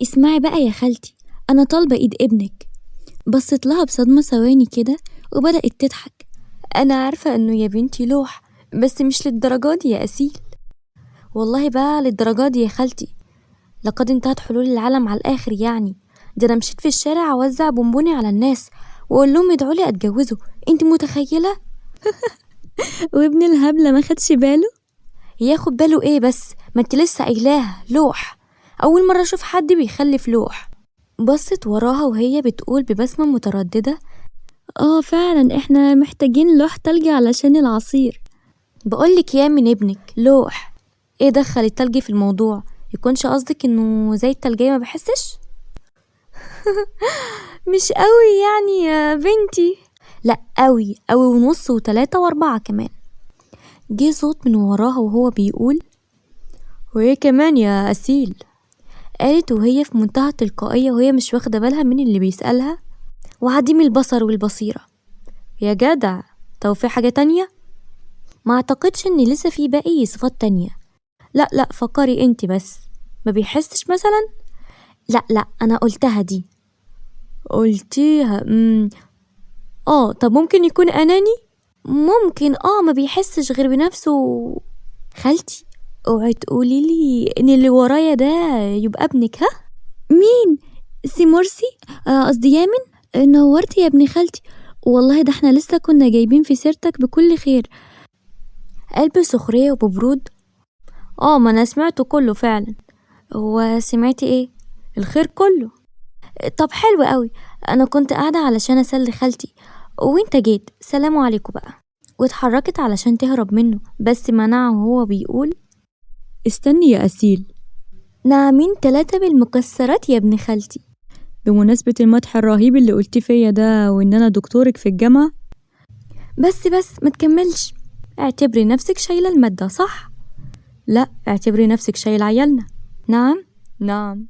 اسمعي بقى يا خالتي، أنا طالبة إيد ابنك. بصت لها بصدمة ثواني كده وبدأت تضحك. أنا عارفة إنه يا بنتي لوح، بس مش للدرجة دي يا أسيل. والله بقى للدرجة دي يا خالتي، لقد انتهت حلول العالم على الآخر يعني. ده أنا مشيت في الشارع أوزع بونبوني على الناس وأقول لهم يدعولي أتجوزه. أنت متخيلة؟ وابن الهبلة ما خدش باله. ياخد باله إيه بس؟ ما انت لسه قايلاها لوح. أول مرة أشوف حد بيخلف لوح. بصت وراها وهي بتقول ببسمة مترددة: فعلا احنا محتاجين لوح تلج علشان العصير. بقولك يا من ابنك لوح. ايه دخل التلج في الموضوع؟ يكونش قصدك انه زي التلجية ما بحسش؟ مش قوي يعني يا بنتي. لا قوي قوي ونص وتلاتة واربعة كمان. جه صوت من وراها وهو بيقول: وايه كمان يا أسيل؟ قالت وهي في منتهى التلقائية وهي مش واخدة بالها من اللي بيسألها: وعديم البصر والبصيرة. يا جدع، طب في حاجة تانية؟ ما اعتقدش ان لسه في باقي صفات تانية. لا فكري انت بس. ما بيحسش مثلا؟ لا انا قلتها دي. قلتيها؟ طب ممكن يكون اناني؟ ممكن ما بيحسش غير بنفسه. خالتي، اوعي تقولي لي ان اللي ورايا ده يبقى ابنك. ها؟ مين؟ سي مرسي؟ قصدي يامن. نورتي يا ابن خالتي، والله ده احنا لسه كنا جايبين في سيرتك بكل خير. قلب سخرية وببرود. ما انا سمعته كله فعلا. هو سمعتي ايه؟ الخير كله. طب حلو قوي. انا كنت قاعدة علشان اسلي خالتي وانت جيت. سلام عليكم بقى. واتحركت علشان تهرب منه بس منعه وهو بيقول: استني يا أسيل. نعمين 3 بالمكسرات يا ابن خالتي. بمناسبة المدح الرهيب اللي قلتي فيا ده وإن أنا دكتورك في الجامعة. بس ما تكملش. اعتبري نفسك شايلة المادة، صح؟ لا، اعتبري نفسك شايل عيالنا. نعم.